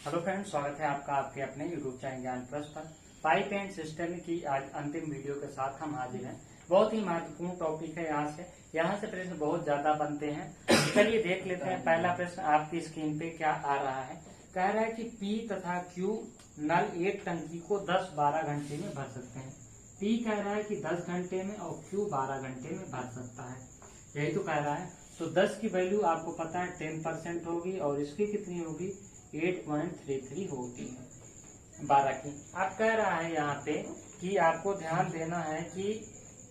Hello friends, स्वागत है आपका आपके अपने यूट्यूब चैनल ज्ञान प्लस पर। पाइप एंड सिस्टम की आज अंतिम वीडियो के साथ हम हाजिर हैं। बहुत ही महत्वपूर्ण टॉपिक है। यहाँ से प्रश्न बहुत ज्यादा बनते हैं। चलिए देख लेते हैं। पहला प्रश्न आपकी स्क्रीन पे क्या आ रहा है। कह रहा है कि पी तथा क्यू नल एक टंकी को 10-12 घंटे में भर सकते हैं। पी कह रहा है कि 10 घंटे में और क्यू 12 घंटे में भर सकता है। यही तो कह रहा है। तो 10 की वैल्यू आपको पता है 10% होगी और इसकी कितनी होगी 8.33 होती है 12 की। आप कह रहा है यहाँ पे कि आपको ध्यान देना है कि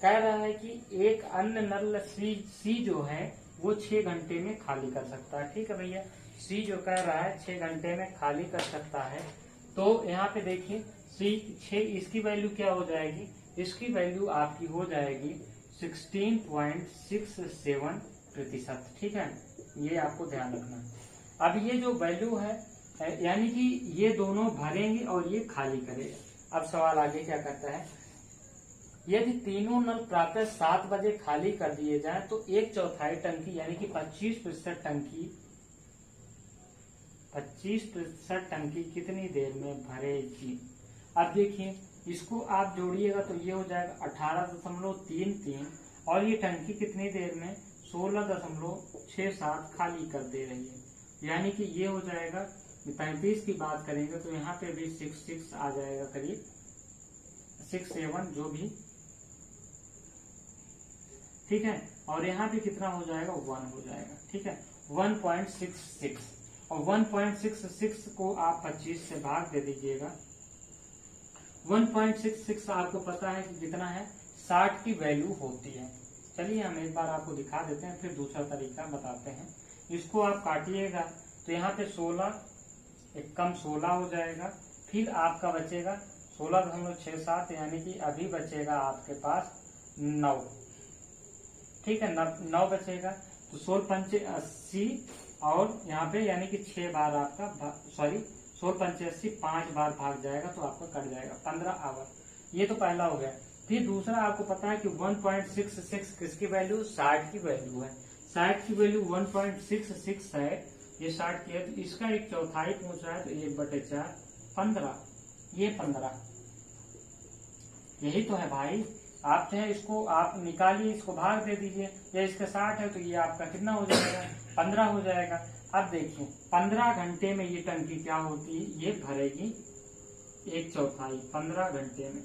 कह रहा है कि एक अन्य नल सी जो है वो 6 घंटे में खाली कर सकता है। ठीक है भैया, सी जो कह रहा है 6 घंटे में खाली कर सकता है। तो यहाँ पे देखिए सी 6, इसकी वैल्यू क्या हो जाएगी, इसकी वैल्यू आपकी हो जाएगी 16.67%। ठीक है, ये आपको ध्यान रखना है। अब ये जो वैल्यू है यानी कि ये दोनों भरेंगे और ये खाली करेगा। अब सवाल आगे क्या करता है, यदि तीनों नल प्रातः 7 बजे खाली कर दिए जाएं तो 1/4 टंकी यानी कि 25% टंकी कितनी देर में भरेगी। अब देखिए इसको आप जोड़िएगा तो ये हो जाएगा 18.33 और ये टंकी कितनी देर में 16.67 खाली कर दे रही है। यानी कि ये हो जाएगा 35 की बात करेंगे तो यहाँ पे भी 66 आ जाएगा, करीब 67 जो भी। ठीक है, और यहाँ पे कितना हो जाएगा 1 हो जाएगा। ठीक है, 1.66 और 1.66 को आप 25 से भाग दे दीजिएगा। 1.66 आपको पता है कि कितना है 60 की वैल्यू होती है। चलिए हम एक बार आपको दिखा देते हैं, फिर दूसरा तरीका बताते हैं। इसको आप काटिएगा तो यहाँ पे 16 एक कम 16 हो जाएगा, फिर आपका बचेगा 16.67 यानी कि अभी बचेगा आपके पास 9। ठीक है, 9 बचेगा तो 16×5 और यहाँ पे यानी कि 6 बार आपका 16×5 5 बार भाग जाएगा तो आपका कट जाएगा 15 आवर। ये तो पहला हो गया। फिर दूसरा आपको पता है कि 1.66 किसकी वैल्यू 60 की वैल्यू है। 60 की वैल्यू 1.66 है, ये 60 की है तो इसका 1/4 पूछ रहा है तो 1/4 15, ये 15। यही तो है भाई। आप चाहे इसको आप निकालिए, इसको भाग दे दीजिए, या इसका 60 है तो ये आपका कितना हो जाएगा 15 हो जाएगा। अब देखिए 15 घंटे में ये टंकी क्या होती है, ये भरेगी 1/4 15 घंटे में।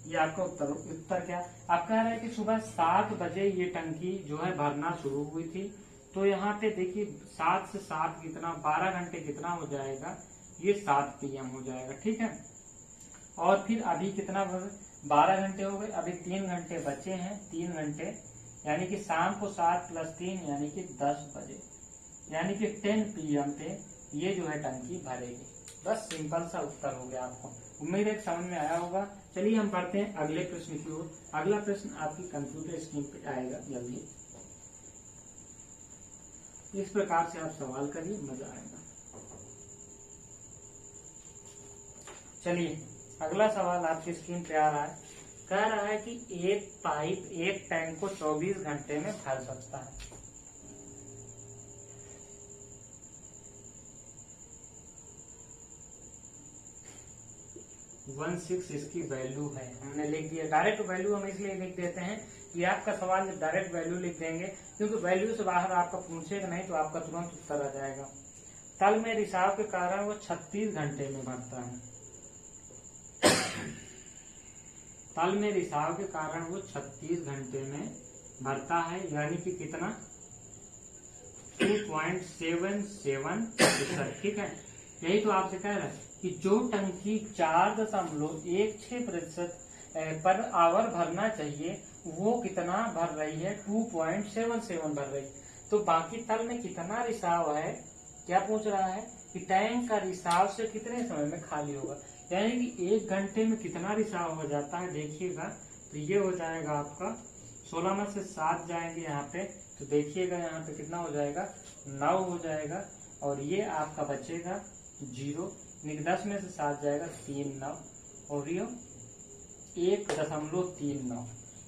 ये आपका उत्तर क्या आप कह रहे हैं कि सुबह 7 बजे ये टंकी जो है भरना शुरू हुई थी। तो यहाँ पे देखिए 7 से 7 कितना 12 घंटे कितना हो जाएगा, ये 7 PM हो जाएगा। ठीक है, और फिर अभी कितना 12 घंटे हो गए, अभी 3 घंटे बचे हैं। 3 घंटे यानी कि शाम को 7 + 3 यानी कि 10 बजे यानी कि 10 PM पे ये जो है टंकी भरेगी। बस सिंपल सा उत्तर हो गया आपको। उम्मीद है समझ में आया होगा। चलिए हम पढ़ते हैं अगले प्रश्न की ओर। अगला प्रश्न आपकी कंप्यूटर स्क्रीन पे आएगा जल्दी। इस प्रकार से आप सवाल करिए, मजा आएगा। चलिए अगला सवाल आपकी स्क्रीन पे आ रहा है। कह रहा है कि एक पाइप एक टैंक को 24 घंटे में भर सकता है। इसकी वैल्यू है, हमने लिख दिया। डायरेक्ट वैल्यू हम इसलिए लिख देते हैं कि आपका सवाल जब डायरेक्ट वैल्यू लिख देंगे, क्योंकि वैल्यू से बाहर आपका पूछेगा नहीं तो आपका तुरंत उत्तर आ जाएगा। तल में रिसाव के कारण वो 36 घंटे में भरता है। तल में रिसाव के कारण वो 36 घंटे में भरता है, यानी कि कितना 2.77%। ठीक है, यही तो आपसे कह रहा है कि जो टंकी 4.16% पर आवर भरना चाहिए वो कितना भर रही है 2.77 भर रही है। तो बाकी तल में कितना रिसाव है, क्या पूछ रहा है कि टैंक का रिसाव से कितने समय में खाली होगा, यानी कि 1 घंटे में कितना रिसाव हो जाता है। देखिएगा तो ये हो जाएगा आपका 16 में से 7 जाएंगे यहाँ पे तो देखिएगा यहाँ पे कितना हो जाएगा 9 हो जाएगा, और ये आपका बचेगा 0। 10 में से 7 जाएगा 3 9 और ये 1.39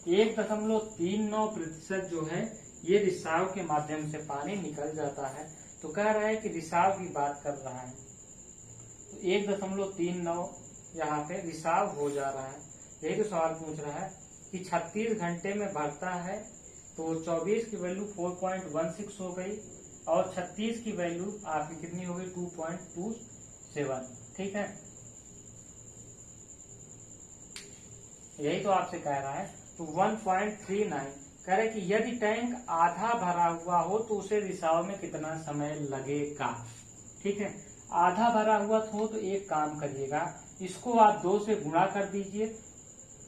1.39% जो है ये रिसाव के माध्यम से पानी निकल जाता है। तो कह रहा है कि रिसाव की बात कर रहा है। 1.39 यहाँ पे रिसाव हो जा रहा है। यही तो सवाल पूछ रहा है कि 36 घंटे में भरता है, तो 24 की वैल्यू 4.16 हो गई और 36 की वैल्यू आपकी कितनी हो गई 2.27। ठीक है, यही तो आपसे कह रहा है। तो 1.39 कह रहे कि यदि टैंक आधा भरा हुआ हो तो उसे रिसाव में कितना समय लगेगा। ठीक है, आधा भरा हुआ हो तो एक काम करिएगा, इसको आप 2 से गुणा कर दीजिए।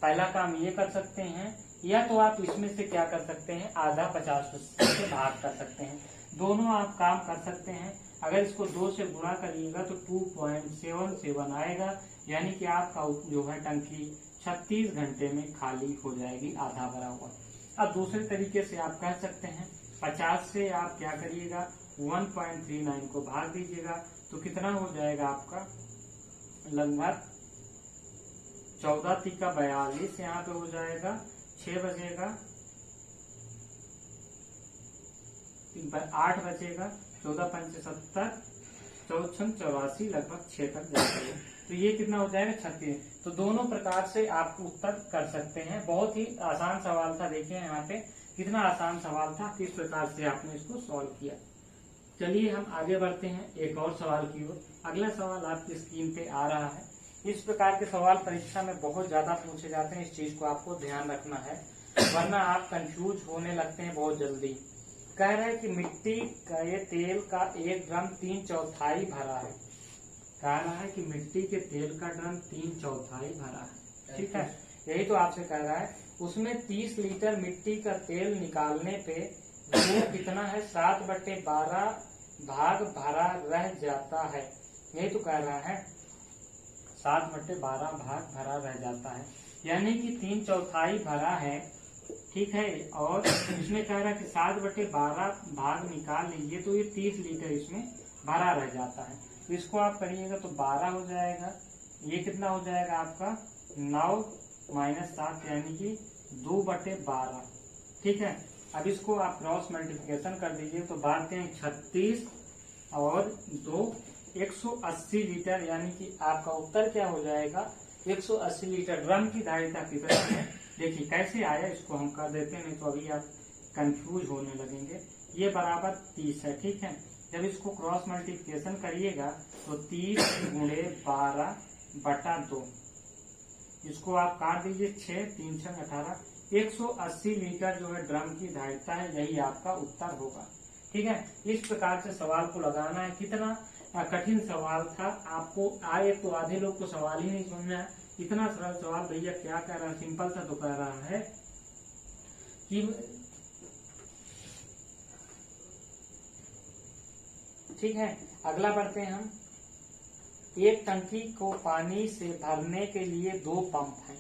पहला काम ये कर सकते हैं, या तो आप इसमें से क्या कर सकते हैं, आधा 50 से भाग कर सकते हैं। दोनों आप काम कर सकते हैं। अगर इसको 2 से गुणा करिएगा तो 2.77 आएगा, यानी कि आपका जो है टंकी 36 घंटे में खाली हो जाएगी आधा भरा हुआ। अब दूसरे तरीके से आप कह सकते हैं 50 से आप क्या करिएगा 1.39 को भाग दीजिएगा, तो कितना हो जाएगा आपका लगभग 14 तिक्का 42 यहाँ पे हो जाएगा, 6 बजेगा, 8 बचेगा, 14 पंच 70, 14 84 लगभग 6 तक जाएगा। तो ये कितना हो जाएगा 36। तो दोनों प्रकार से आप उत्तर कर सकते हैं। बहुत ही आसान सवाल था, देखिए यहाँ पे कितना आसान सवाल था, किस प्रकार से आपने इसको सॉल्व किया। चलिए हम आगे बढ़ते हैं एक और सवाल की ओर। अगला सवाल आपकी स्क्रीन पे आ रहा है। इस प्रकार के सवाल परीक्षा में बहुत ज्यादा पूछे जाते हैं, इस चीज को आपको ध्यान रखना है, वरना आप कंफ्यूज होने लगते हैं बहुत जल्दी। कह रहा है कि मिट्टी का ये तेल का एक ड्रम 3/4 भरा है। कह रहा है कि मिट्टी के तेल का ड्रम 3/4 भरा है। ठीक है, यही तो आपसे कह रहा है। उसमें 30 लीटर मिट्टी का तेल निकालने पे वो कितना है 7/12 भाग भरा रह जाता है। यही तो कह रहा है 7/12 भाग भरा रह जाता है, यानी कि 3/4 भरा है। ठीक है, और इसमें कह रहा है कि 7/12 भाग निकाल लीजिए तो ये 30 लीटर इसमें भरा रह जाता है। तो इसको आप करिएगा तो 12 हो जाएगा, ये कितना हो जाएगा आपका 9 - 7 यानी कि 2/12। ठीक है, अब इसको आप क्रॉस मल्टीप्लिकेशन कर दीजिए तो बात हैं 36 और 2 180 लीटर, यानी कि आपका उत्तर क्या हो जाएगा 180 लीटर। ड्रम की धारिता कितना है देखिए कैसे आया, इसको हम कर देते हैं, नहीं तो अभी आप कंफ्यूज होने लगेंगे। ये बराबर 30 है। ठीक है, जब इसको क्रॉस मल्टीप्लिकेशन करिएगा तो 30 × 12/2, इसको आप काट दीजिए 6 3 6 18, 180 लीटर जो है ड्रम की धारिता है, यही आपका उत्तर होगा। ठीक है, इस प्रकार से सवाल को लगाना है। कितना कठिन सवाल था, आपको आए तो आधे लोग को सवाल ही नहीं समझना है। इतना सरल सवाल, भैया क्या कह रहा है, सिंपल सा तो कह रहा है कि ठीक है, अगला बढ़ते हैं हम। एक टंकी को पानी से भरने के लिए 2 पंप हैं।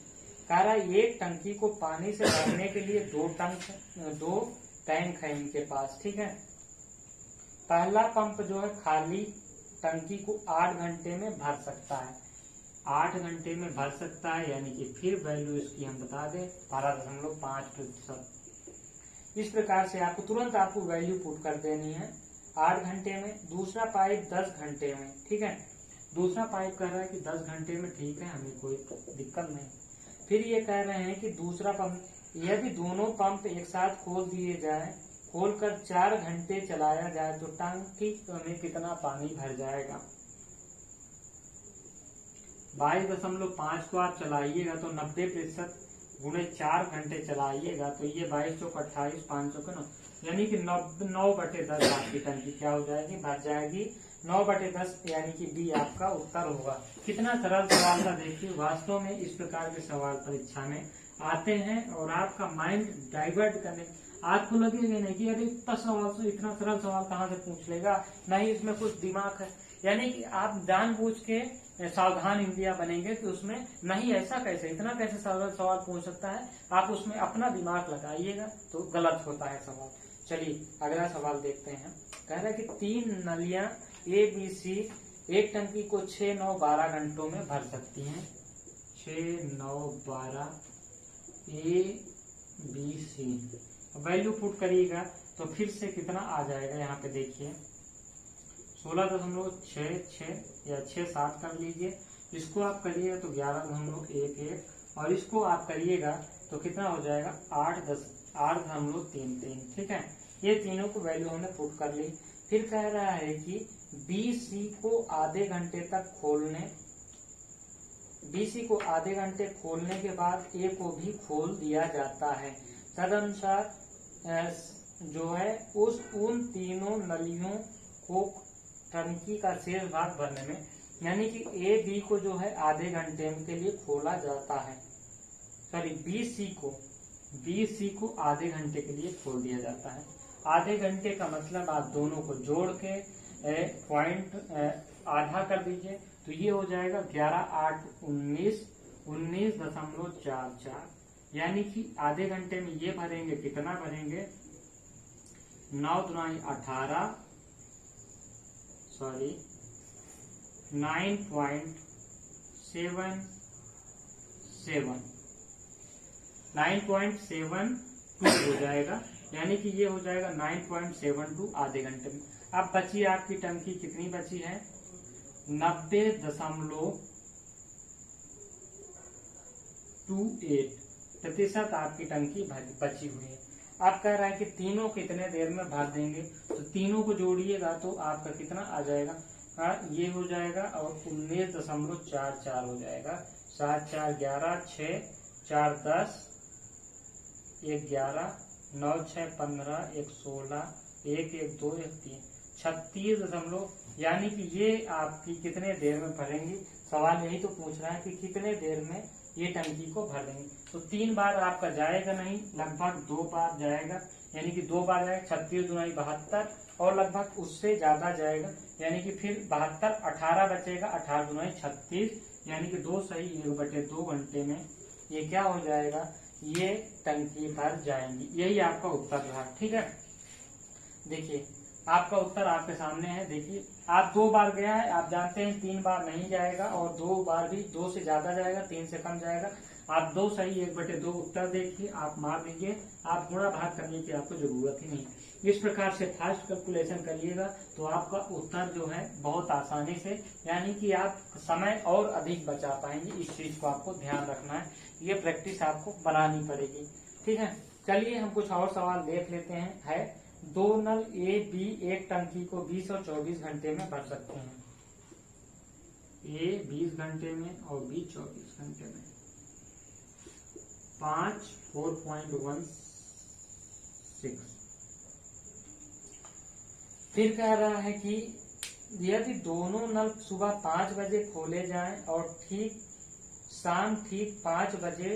कह रहा है एक टंकी को पानी से भरने के लिए 2 टैंक है इनके पास। ठीक है, पहला पंप जो है खाली टंकी को 8 घंटे में भर सकता है, 8 घंटे में भर सकता है, यानी कि फिर वैल्यू इसकी हम बता दें 12.5%। इस प्रकार से आपको तुरंत आपको वैल्यू पुट कर देनी है 8 घंटे में। दूसरा पाइप 10 घंटे में। ठीक है, दूसरा पाइप कह रहा है कि 10 घंटे में, ठीक है, हमें कोई दिक्कत नहीं। फिर ये कह रहे हैं कि दूसरा पंप, यदि दोनों पंप एक साथ खोल दिए जाए, खोलकर 4 घंटे चलाया जाए तो टंकी में कितना पानी भर जाएगा। 22.5 को आप चलाइएगा तो 90% गुणे 4 घंटे चलाइएगा तो ये 22 चौक 28, 500 का 9, यानी कि 9/10 आपकी टंकी क्या हो जाएगी, भर जाएगी। 9/10 यानी कि बी आपका उत्तर होगा। कितना सरल सवाल था देखिए। वास्तव में इस प्रकार के सवाल परीक्षा में आते हैं और आपका माइंड डाइवर्ट करने, आपको लगेगा नहीं कि अरे इतना सवाल से इतना सरल सवाल कहाँ से पूछ लेगा, नहीं इसमें कुछ दिमाग है, यानी कि आप जानबूझ के सावधान इंडिया बनेंगे कि उसमें नहीं ऐसा कैसे, इतना कैसे सरल सवाल पूछ सकता है, आप उसमें अपना दिमाग लगाइएगा तो गलत होता है सवाल। चलिए अगला सवाल देखते हैं। कह रहा है कि 3 नलियां ABC एक टंकी को 6 9 12 घंटों में भर सकती हैं। 6 9 12 ABC वैल्यू पुट करिएगा तो फिर से कितना आ जाएगा, यहाँ पे देखिए 16.66 या 6-7 कर लीजिए। इसको आप करिएगा तो 11.11 और इसको आप करिएगा तो कितना हो जाएगा 8.33। ठीक है, ये तीनों को वैल्यू हमने पुट कर ली। फिर कह रहा है कि BC को आधे घंटे तक खोलने, BC को आधे घंटे खोलने के बाद A को भी खोल दिया जाता है। तदनुसार जो है उन तीनों नलियों को टंकी का शेष भाग भरने में, यानी कि A B को जो है आधे घंटे के लिए खोला जाता है। सॉरी, BC को आधे घंटे के लिए खोल दिया जाता है। आधे घंटे का मतलब आप दोनों को जोड़ के पॉइंट आधा कर दीजिए तो ये हो जाएगा 11, 8, 19, 19.44। यानी कि आधे घंटे में ये भरेंगे, कितना भरेंगे 9 दूनी 18, सॉरी 9.72 हो जाएगा। यानी कि ये हो जाएगा 9.72 आधे घंटे में। अब बची आपकी टंकी कितनी बची है 90.28% आपकी टंकी बची हुई है। अब कह रहा है कि तीनों कितने देर में भर देंगे, तो तीनों को जोड़िएगा तो आपका कितना आ जाएगा, ये हो जाएगा और 19.44 हो जाएगा। 7 4 11, 6 4 10, 1 11, 9 6 15, 1 16, 1 1 2 1 3, 36 यानी कि ये आपकी कितने देर में भरेंगी। सवाल यही तो पूछ रहा है कि कितने देर में ये टंकी को भर देंगे। तो 3 बार आपका जाएगा नहीं, लगभग 2 बार जाएगा, यानी कि 2 बार जाएगा। 36 दूनी 72 और लगभग उससे ज्यादा जाएगा, यानी कि फिर 72, 18 बचेगा, 18 दूनी 36, यानी कि 2 सही 1/2 घंटे में ये क्या हो जाएगा, ये टंकी भर जाएंगी। यही आपका उत्तर रहा। ठीक है, देखिए आपका उत्तर आपके सामने है। देखिए आप 2 बार गया है, आप जानते हैं 3 बार नहीं जाएगा और 2 बार भी 2 से ज्यादा जाएगा, 3 से कम जाएगा। आप 2 सही 1/2 उत्तर देखिए, आप मार दीजिए, आप गुणा भाग करने की आपको जरूरत ही नहीं। इस प्रकार से फास्ट कैलकुलेशन करिएगा तो आपका उत्तर जो है बहुत आसानी से, यानी कि आप समय और अधिक बचा पाएंगे। इस चीज को आपको ध्यान रखना है, ये प्रैक्टिस आपको बनानी पड़ेगी। ठीक है, चलिए हम कुछ और सवाल देख लेते हैं। है 2 नल A B एक टंकी को 20 और 24 घंटे में भर सकते हैं। A 20 घंटे में और B 24 घंटे में। 4.16। फिर कह रहा है कि यदि दोनों नल सुबह 5 बजे खोले जाएं और शाम ठीक 5 बजे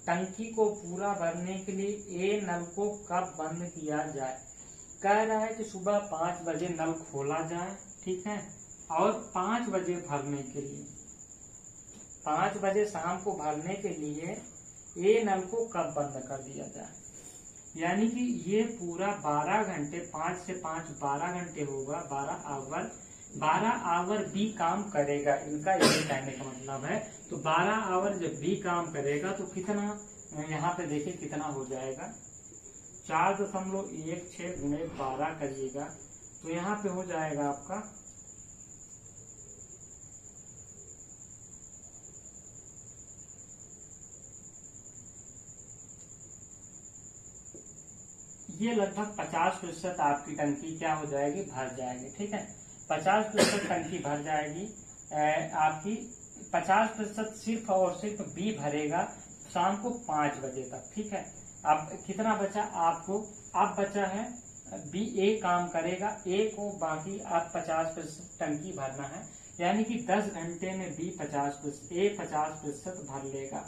टंकी को पूरा भरने के लिए A नल को कब बंद किया जाए। कह रहा है कि सुबह 5 बजे नल खोला जाए, ठीक है, और 5 बजे भरने के लिए, 5 बजे शाम को भरने के लिए A नल को कब बंद कर दिया जाए। यानी कि ये पूरा 12 घंटे, 5 से 5 12 घंटे होगा, 12 आवर B काम करेगा। इनका यही कहने का मतलब है। तो 12 आवर जब B काम करेगा तो कितना, यहाँ पे देखिए कितना हो जाएगा, 4.16 गुणे 12 करिएगा तो यहाँ पे हो जाएगा आपका ये लगभग 50% आपकी टंकी क्या हो जाएगी, भर जाएगी। ठीक है, 50% टंकी भर जाएगी आपकी। 50% सिर्फ और सिर्फ B भरेगा शाम को 5 बजे तक। ठीक है, अब कितना बचा आपको, अब बचा है B A काम करेगा, A को बाकी आप 50% टंकी भरना है। यानी कि 10 घंटे में B 50%, A 50% भर लेगा।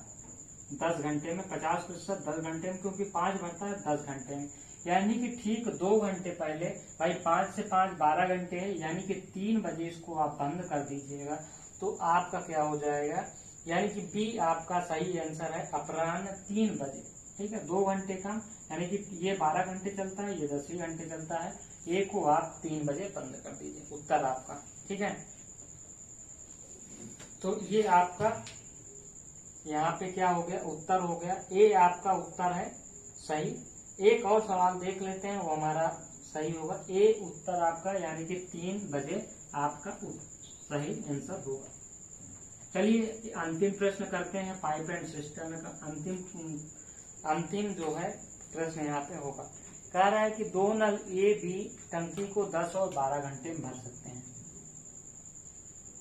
10 घंटे में 50%, 10 घंटे में, क्योंकि 5 भरता है 10 घंटे में। यानी कि ठीक 2 घंटे पहले, भाई 5 से 5 12 घंटे है, यानी कि 3 बजे इसको आप बंद कर दीजिएगा तो आपका क्या हो जाएगा, यानी कि B आपका सही आंसर है अपराह्न 3 बजे। ठीक है, 2 घंटे का, यानी कि ये 12 घंटे चलता है, ये 10 घंटे चलता है, A को आप 3 बजे बंद कर दीजिए। उत्तर आपका। ठीक है, तो ये आपका यहाँ पे क्या हो गया, उत्तर हो गया। A आपका उत्तर है सही। एक और सवाल देख लेते हैं, वो हमारा सही होगा। A उत्तर आपका, यानी कि 3 बजे आपका सही आंसर होगा। चलिए अंतिम प्रश्न करते हैं पाइप एंड सिस्टम का। अंतिम जो है प्रश्न यहाँ पे होगा। कह रहा है कि दो नल ए बी टंकी को 10 और 12 घंटे में भर सकते हैं।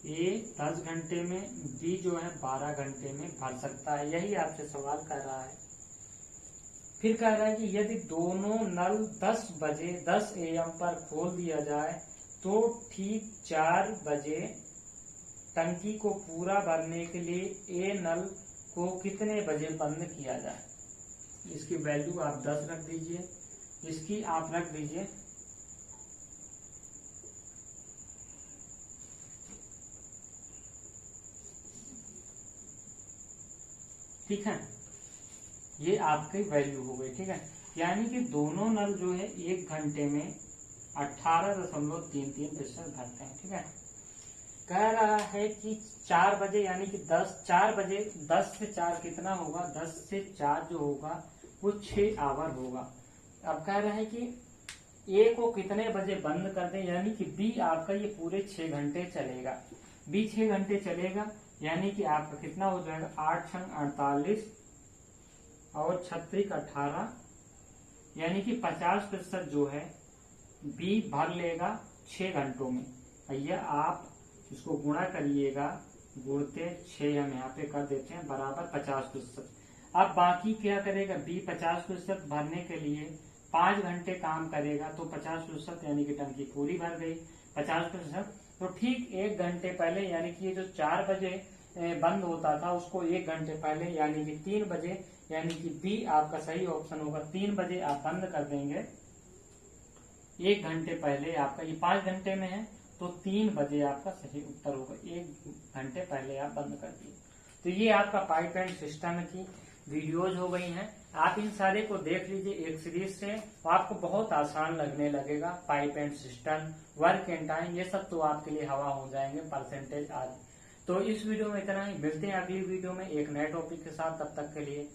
ए 10 घंटे में, बी जो है 12 घंटे में भर सकता है, यही आपसे सवाल कर रहा है। फिर कह रहा है कि यदि दोनों नल 10 बजे 10 AM पर खोल दिया जाए तो ठीक 4 बजे टंकी को पूरा भरने के लिए ए नल को कितने बजे बंद किया जाए। इसकी वैल्यू आप 10 रख दीजिए, इसकी आप रख दीजिए ठीक है, ये आपकी वैल्यू हो गई। ठीक है, यानी कि दोनों नल जो है 1 घंटे में 18.33 भरते हैं। ठीक है, कह रहा है कि 4 बजे यानी कि 4 बजे 10 से 4 कितना होगा, 10 से 4 जो होगा वो 6 आवर होगा। अब कह रहा है कि ए को कितने बजे बंद कर दें, यानी कि बी आपका ये पूरे 6 घंटे चलेगा। बी 6 घंटे चलेगा यानी कि आपका कितना हो जाएगा, 8 छंग 48 और 36 18, यानी कि 50% जो है बी भर लेगा 6 घंटों में। भैया आप इसको गुणा करिएगा, गुणते 6 हम यहाँ पे कर देते हैं बराबर 50%। अब बाकी क्या करेगा, बी 50% भरने के लिए 5 घंटे काम करेगा तो 50% यानी कि टंकी पूरी भर गई 50%। तो ठीक 1 घंटे पहले यानी कि ये जो 4 बजे बंद होता था उसको 1 घंटे पहले यानी कि 3 बजे, यानी कि बी आपका सही ऑप्शन होगा। 3 बजे आप बंद कर देंगे, 1 घंटे पहले आपका ये 5 घंटे में है तो 3 बजे आपका सही उत्तर होगा। 1 घंटे पहले आप बंद कर दिए। तो ये आपका पाइप एंड सिस्टम की वीडियोज हो गई हैं। आप इन सारे को देख लीजिए एक सीरीज से, तो आपको बहुत आसान लगने लगेगा। Pipe and system, work and time, ये सब तो आपके लिए हवा हो जाएंगे, परसेंटेज आदि। तो इस वीडियो में इतना ही, मिलते हैं अगली वीडियो में एक नए टॉपिक के साथ। तब तक के लिए